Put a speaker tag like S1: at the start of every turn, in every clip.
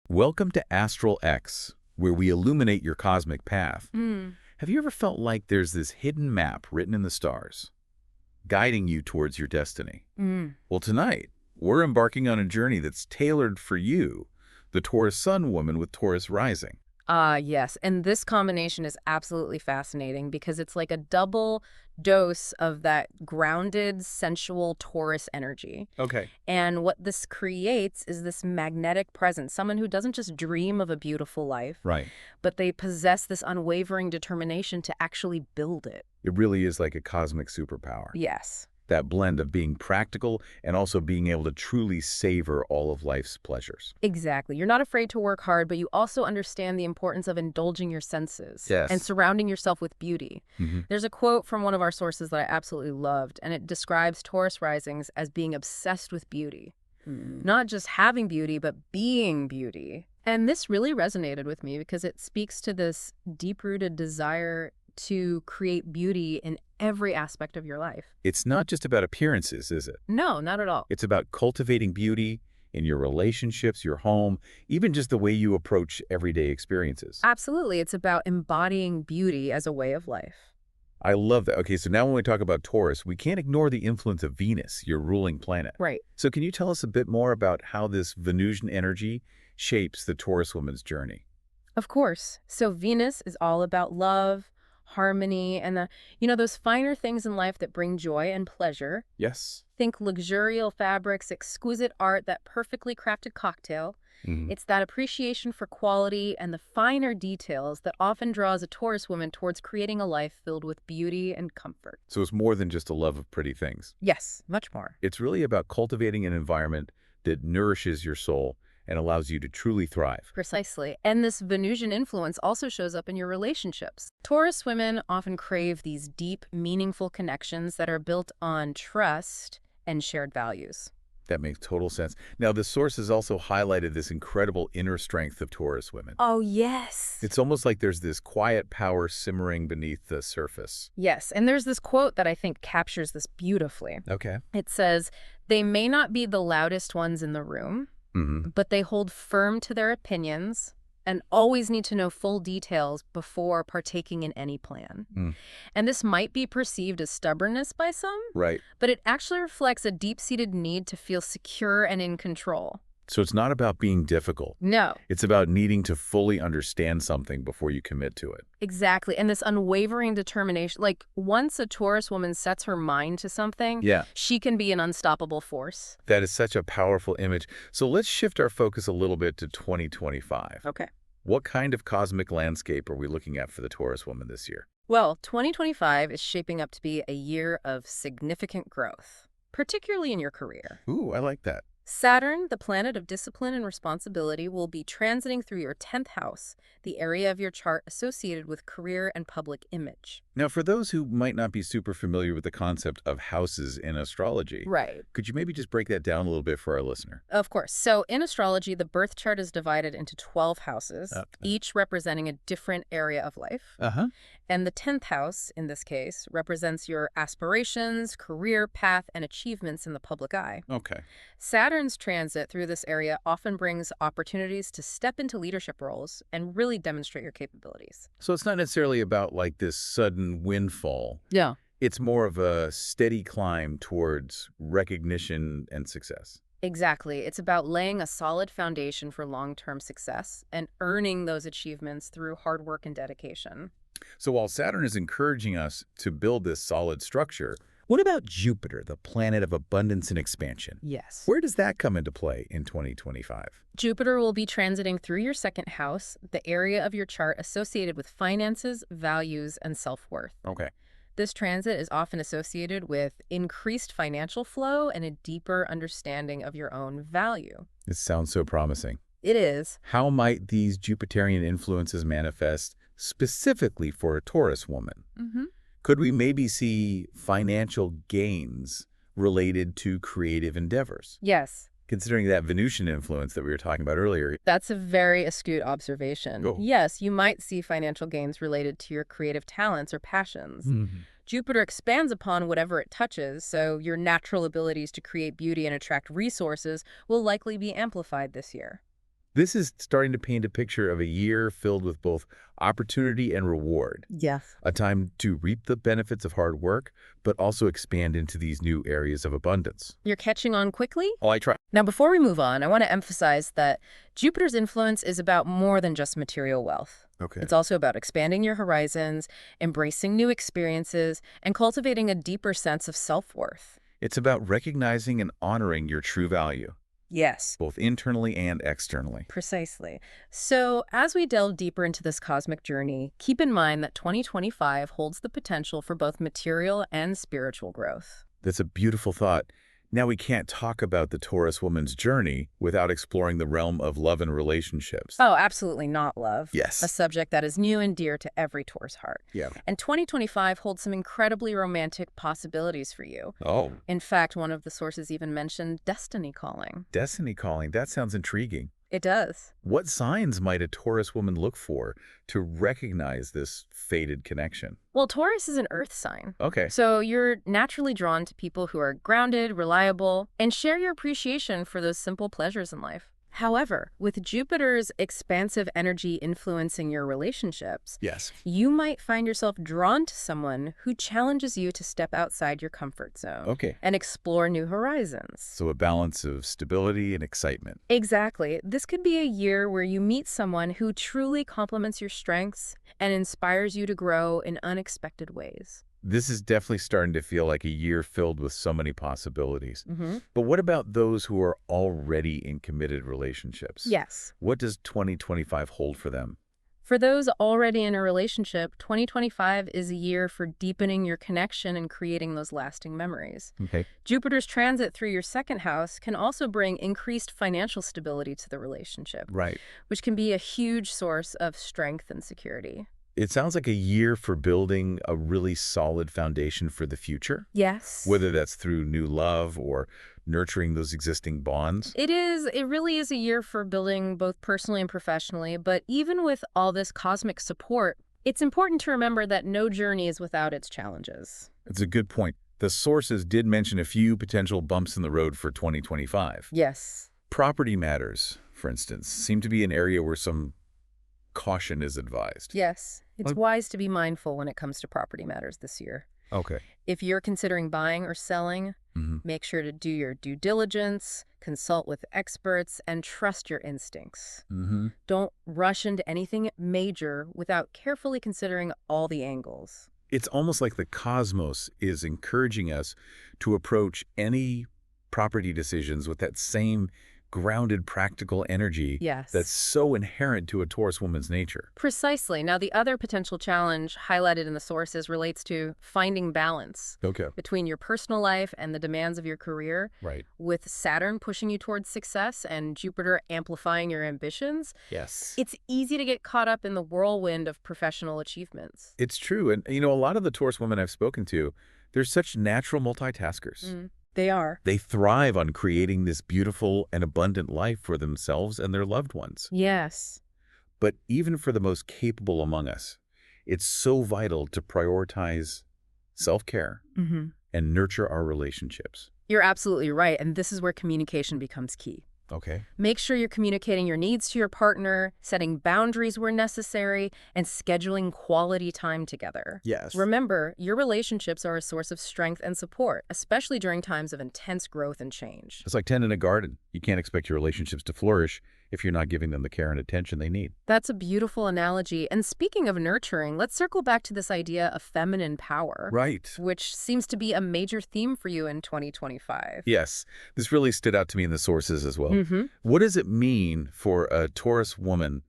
S1: Welcome to ASTRALX, where we illuminate your cosmic path. Have you ever felt like there's this hidden map written in the stars, guiding you towards your destiny? Well, tonight, we're embarking on a journey that's tailored for you, the Taurus Sun woman with Taurus rising.
S2: Yes. And this combination is absolutely fascinating because it's like a double dose of that grounded, sensual Taurus energy.
S1: Okay.
S2: And what this creates is this magnetic presence, someone who doesn't just dream of a beautiful life,
S1: Right.
S2: but they possess this unwavering determination to actually build it.
S1: It really is like a cosmic superpower.
S2: Yes.
S1: That blend of being practical and also being able to truly savor all of life's pleasures.
S2: Exactly. You're not afraid to work hard, but you also understand the importance of indulging your senses
S1: Yes.
S2: and surrounding yourself with beauty. There's a quote from one of our sources that I absolutely loved, and it describes Taurus risings as being obsessed with beauty. Not just having beauty, but being beauty. And this really resonated with me because it speaks to this deep-rooted desire to create beauty in every aspect of your life.
S1: It's not just about appearances, is it?
S2: No, not at all.
S1: It's about cultivating beauty in your relationships, your home, even just the way you approach everyday experiences.
S2: Absolutely. It's about embodying beauty as a way of life.
S1: I love that. Okay, so now when we talk about Taurus, we can't ignore the influence of Venus, your ruling planet.
S2: Right.
S1: So can you tell us a bit more about how this Venusian energy shapes the Taurus woman's journey?
S2: Of course. So Venus is all about love, harmony, and those finer things in life that bring joy and pleasure.
S1: Yes.
S2: Think luxurious fabrics, exquisite art, that perfectly crafted cocktail. It's that appreciation for quality and the finer details that often draws a Taurus woman towards creating a life filled with beauty and comfort.
S1: So it's more than just a love of pretty things.
S2: Yes, much more.
S1: It's really about cultivating an environment that nourishes your soul and allows you to truly thrive.
S2: Precisely. And this Venusian influence also shows up in your relationships. Taurus women often crave these deep, meaningful connections that are built on trust and shared values.
S1: That makes total sense. Now, the source has also highlighted this incredible inner strength of Taurus women.
S2: Oh, yes.
S1: It's almost like there's this quiet power simmering beneath the surface.
S2: Yes, and there's this quote that I think captures this beautifully.
S1: Okay.
S2: It says, "They may not be the loudest ones in the room, but they hold firm to their opinions and always need to know full details before partaking in any plan." And this might be perceived as stubbornness by some,
S1: Right.
S2: but it actually reflects a deep-seated need to feel secure and in control.
S1: So it's not about being difficult.
S2: No,
S1: It's about needing to fully understand something before you commit to it.
S2: exactly. And this unwavering determination, like once a Taurus woman sets her mind to something,
S1: Yeah.
S2: she can be an unstoppable force.
S1: That is such a powerful image. So let's shift our focus a little bit to 2025.
S2: Okay.
S1: What kind of cosmic landscape are we looking at for the Taurus woman this year?
S2: Well, 2025 is shaping up to be a year of significant growth, particularly in your career.
S1: Ooh, I like that.
S2: Saturn, the planet of discipline and responsibility, will be transiting through your 10th house, the area of your chart associated with career and public image.
S1: Now, for those who might not be super familiar with the concept of houses in astrology,
S2: Right.
S1: could you maybe just break that down a little bit for our listener?
S2: Of course. So in astrology, the birth chart is divided into 12 houses, each representing a different area of life.
S1: Uh-huh.
S2: And the 10th house, in this case, represents your aspirations, career path, and achievements in the public eye.
S1: Okay.
S2: Saturn's transit through this area often brings opportunities to step into leadership roles and really demonstrate your capabilities.
S1: So it's not necessarily about like this sudden windfall.
S2: Yeah.
S1: It's more of a steady climb towards recognition and success.
S2: Exactly. It's about laying a solid foundation for long-term success and earning those achievements through hard work and dedication.
S1: So while Saturn is encouraging us to build this solid structure, what about Jupiter, the planet of abundance and expansion?
S2: Yes.
S1: Where does that come into play in 2025?
S2: Jupiter will be transiting through your 2nd house, the area of your chart associated with finances, values, and self-worth.
S1: Okay.
S2: This transit is often associated with increased financial flow and a deeper understanding of your own value.
S1: This sounds so promising.
S2: It is.
S1: How might these Jupiterian influences manifest specifically for a Taurus woman? Could we maybe see financial gains related to creative endeavors?
S2: Yes.
S1: Considering that Venusian influence that we were talking about earlier.
S2: That's a very astute observation.
S1: Oh.
S2: Yes, you might see financial gains related to your creative talents or passions. Jupiter expands upon whatever it touches, so your natural abilities to create beauty and attract resources will likely be amplified this year.
S1: This is starting to paint a picture of a year filled with both opportunity and reward.
S2: Yes.
S1: A time to reap the benefits of hard work, but also expand into these new areas of abundance.
S2: You're catching on quickly?
S1: Oh, I try.
S2: Now, before we move on, I want to emphasize that Jupiter's influence is about more than just material wealth.
S1: Okay.
S2: It's also about expanding your horizons, embracing new experiences, and cultivating a deeper sense of self-worth.
S1: It's about recognizing and honoring your true value,
S2: Yes.
S1: both internally and externally.
S2: Precisely. So, as we delve deeper into this cosmic journey, keep in mind that 2025 holds the potential for both material and spiritual growth.
S1: That's a beautiful thought. Now, we can't talk about the Taurus woman's journey without exploring the realm of love and relationships.
S2: Oh, absolutely not love.
S1: Yes.
S2: A subject that is near and dear to every Taurus heart.
S1: Yeah.
S2: And 2025 holds some incredibly romantic possibilities for you.
S1: Oh,
S2: In fact, one of the sources even mentioned destiny calling.
S1: destiny calling. That sounds intriguing.
S2: It does.
S1: What signs might a Taurus woman look for to recognize this fated connection?
S2: Well, Taurus is an earth sign.
S1: Okay.
S2: So you're naturally drawn to people who are grounded, reliable, and share your appreciation for those simple pleasures in life. However, with Jupiter's expansive energy influencing your relationships,
S1: Yes.
S2: you might find yourself drawn to someone who challenges you to step outside your comfort zone
S1: Okay.
S2: and explore new horizons.
S1: So a balance of stability and excitement.
S2: Exactly. This could be a year where you meet someone who truly complements your strengths and inspires you to grow in unexpected ways.
S1: This is definitely starting to feel like a year filled with so many possibilities.
S2: Mm-hmm.
S1: But what about those who are already in committed relationships?
S2: Yes.
S1: What does 2025 hold for them?
S2: For those already in a relationship, 2025 is a year for deepening your connection and creating those lasting memories.
S1: Okay.
S2: Jupiter's transit through your second house can also bring increased financial stability to the relationship,
S1: Right.
S2: which can be a huge source of strength and security.
S1: It sounds like a year for building a really solid foundation for the future,
S2: Yes.
S1: whether that's through new love or nurturing those existing bonds.
S2: It really is a year for building both personally and professionally, but even with all this cosmic support, it's important to remember that no journey is without its challenges.
S1: It's a good point. The sources did mention a few potential bumps in the road for 2025.
S2: Yes.
S1: Property matters, for instance, seem to be an area where some caution is advised.
S2: Yes. It's
S1: Like-
S2: wise to be mindful when it comes to property matters this year.
S1: Okay.
S2: If you're considering buying or selling, make sure to do your due diligence, consult with experts, and trust your instincts. Don't rush into anything major without carefully considering all the angles.
S1: It's almost like the cosmos is encouraging us to approach any property decisions with that same grounded, practical energy
S2: Yes.
S1: that's so inherent to a Taurus woman's nature.
S2: Precisely. Now, the other potential challenge highlighted in the sources relates to finding balance
S1: Okay.
S2: between your personal life and the demands of your career.
S1: Right.
S2: With Saturn pushing you towards success and Jupiter amplifying your ambitions,
S1: Yes.
S2: it's easy to get caught up in the whirlwind of professional achievements.
S1: It's true. And, a lot of the Taurus women I've spoken to, they're such natural multitaskers.
S2: They are.
S1: They thrive on creating this beautiful and abundant life for themselves and their loved ones.
S2: Yes.
S1: But even for the most capable among us, it's so vital to prioritize self-care and nurture our relationships.
S2: You're absolutely right. And this is where communication becomes key.
S1: Okay.
S2: Make sure you're communicating your needs to your partner, setting boundaries where necessary, and scheduling quality time together.
S1: Yes.
S2: Remember, your relationships are a source of strength and support, especially during times of intense growth and change.
S1: It's like tending a garden. You can't expect your relationships to flourish if you're not giving them the care and attention they need.
S2: That's a beautiful analogy. And speaking of nurturing, let's circle back to this idea of feminine power.
S1: Right.
S2: Which seems to be a major theme for you in 2025.
S1: Yes. This really stood out to me in the sources as well.
S2: Mm-hmm.
S1: What does it mean for a Taurus woman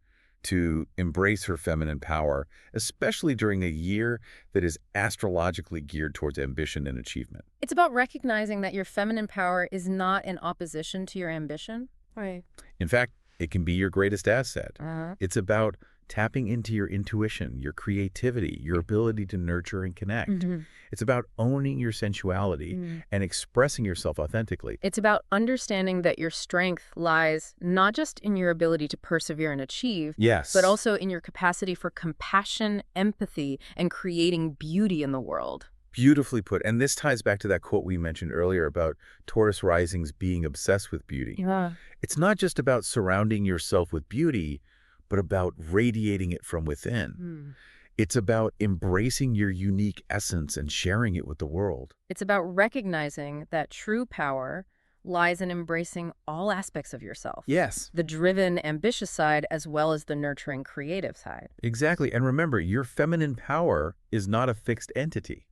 S1: to embrace her feminine power, especially during a year that is astrologically geared towards ambition and achievement?
S2: It's about recognizing that your feminine power is not in opposition to your ambition. Right.
S1: In fact, it can be your greatest asset.
S2: Uh-huh.
S1: It's about tapping into your intuition, your creativity, your ability to nurture and connect. It's about owning your sensuality and expressing yourself authentically.
S2: It's about understanding that your strength lies not just in your ability to persevere and achieve,
S1: Yes.
S2: but also in your capacity for compassion, empathy, and creating beauty in the world.
S1: Beautifully put. And this ties back to that quote we mentioned earlier about Taurus risings being obsessed with beauty.
S2: Yeah.
S1: It's not just about surrounding yourself with beauty, but about radiating it from within. It's about embracing your unique essence and sharing it with the world.
S2: It's about recognizing that true power lies in embracing all aspects of yourself.
S1: Yes.
S2: The driven, ambitious side, as well as the nurturing, creative side.
S1: Exactly. And remember, your feminine power is not a fixed entity.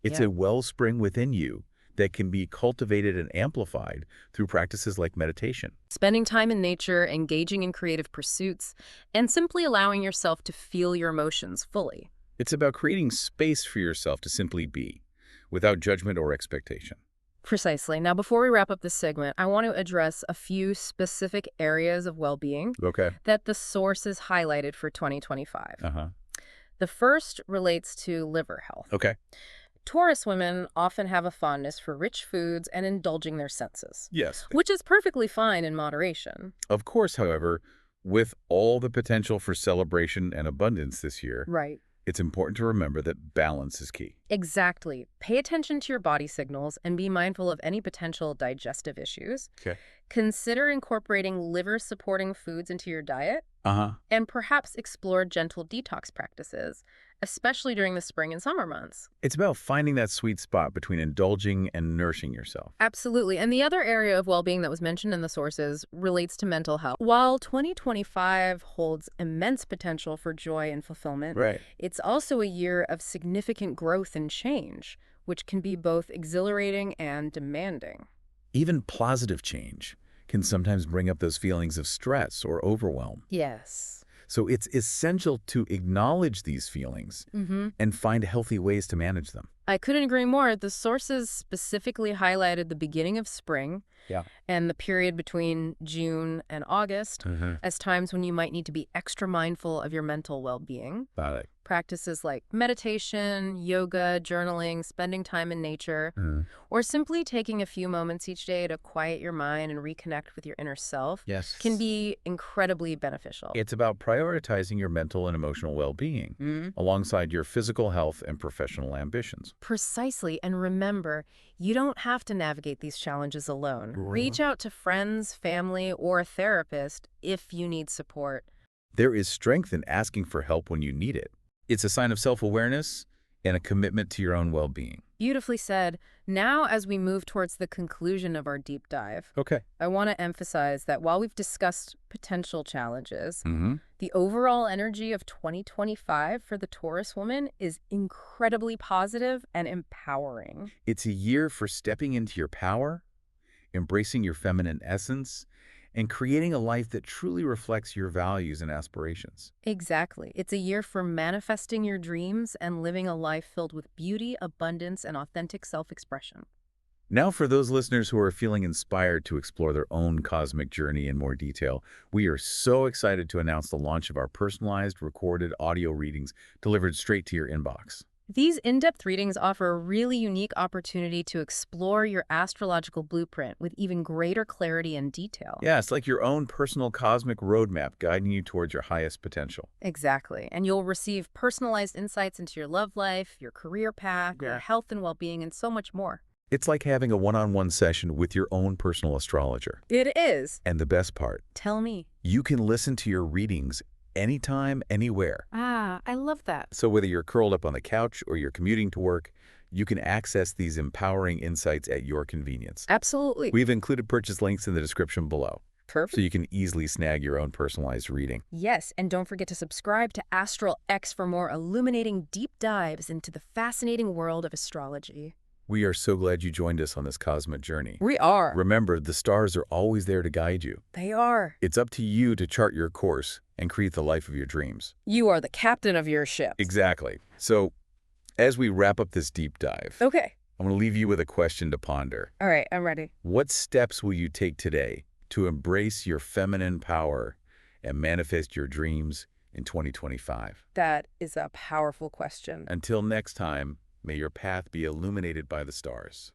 S1: It's
S2: Yeah.
S1: a wellspring within you that can be cultivated and amplified through practices like meditation.
S2: Spending time in nature, engaging in creative pursuits, and simply allowing yourself to feel your emotions fully.
S1: It's about creating space for yourself to simply be, without judgment or expectation.
S2: Precisely. Now, before we wrap up this segment, I want to address a few specific areas of well-being
S1: Okay.
S2: that the sources highlighted for 2025.
S1: Uh-huh.
S2: The first relates to liver health.
S1: Okay.
S2: Taurus women often have a fondness for rich foods and indulging their senses,
S1: Yes.
S2: which is perfectly fine in moderation.
S1: Of course, however, with all the potential for celebration and abundance this year,
S2: Right.
S1: it's important to remember that balance is key.
S2: Exactly. Pay attention to your body signals and be mindful of any potential digestive issues.
S1: Okay.
S2: Consider incorporating liver-supporting foods into your diet,
S1: Uh-huh.
S2: and perhaps explore gentle detox practices, especially during the spring and summer months.
S1: It's about finding that sweet spot between indulging and nourishing yourself.
S2: Absolutely. And the other area of well-being that was mentioned in the sources relates to mental health. While 2025 holds immense potential for joy and fulfillment,
S1: Right.
S2: it's also a year of significant growth and change, which can be both exhilarating and demanding.
S1: Even positive change can sometimes bring up those feelings of stress or overwhelm.
S2: Yes.
S1: So it's essential to acknowledge these feelings and find healthy ways to manage them.
S2: I couldn't agree more. The sources specifically highlighted the beginning of spring and the period between June and August as times when you might need to be extra mindful of your mental well-being.
S1: Got it.
S2: Practices like meditation, yoga, journaling, spending time in nature, or simply taking a few moments each day to quiet your mind and reconnect with your inner self can be incredibly beneficial.
S1: It's about prioritizing your mental and emotional well-being alongside your physical health and professional ambitions.
S2: Precisely. And remember, you don't have to navigate these challenges alone. Reach out to friends, family, or a therapist if you need support.
S1: There is strength in asking for help when you need it. It's a sign of self-awareness and a commitment to your own well-being.
S2: Beautifully said. Now, as we move towards the conclusion of our deep dive,
S1: Okay.
S2: I want to emphasize that while we've discussed potential challenges, the overall energy of 2025 for the Taurus woman is incredibly positive and empowering.
S1: It's a year for stepping into your power, embracing your feminine essence, and creating a life that truly reflects your values and aspirations.
S2: Exactly. It's a year for manifesting your dreams and living a life filled with beauty, abundance, and authentic self-expression.
S1: Now, for those listeners who are feeling inspired to explore their own cosmic journey in more detail, we are so excited to announce the launch of our personalized, recorded audio readings delivered straight to your inbox.
S2: These in-depth readings offer a really unique opportunity to explore your astrological blueprint with even greater clarity and detail.
S1: Yeah, it's like your own personal cosmic roadmap guiding you towards your highest potential.
S2: Exactly. And you'll receive personalized insights into your love life, your career path, your health and well-being, and so much more.
S1: It's like having a one-on-one session with your own personal astrologer.
S2: It is.
S1: And the best part,
S2: Tell me.
S1: you can listen to your readings anytime, anywhere.
S2: I love that.
S1: So whether you're curled up on the couch or you're commuting to work, you can access these empowering insights at your convenience.
S2: Absolutely.
S1: We've included purchase links in the description below,
S2: Perfect.
S1: so you can easily snag your own personalized reading.
S2: Yes, and don't forget to subscribe to ASTRALX for more illuminating deep dives into the fascinating world of astrology.
S1: We are so glad you joined us on this cosmic journey.
S2: We are.
S1: Remember, the stars are always there to guide you.
S2: They are.
S1: It's up to you to chart your course and create the life of your dreams.
S2: You are the captain of your ship.
S1: Exactly. So, as we wrap up this deep dive,
S2: Okay.
S1: I'm going to leave you with a question to ponder.
S2: All right, I'm ready.
S1: What steps will you take today to embrace your feminine power and manifest your dreams in 2025?
S2: That is a powerful question.
S1: Until next time, may your path be illuminated by the stars.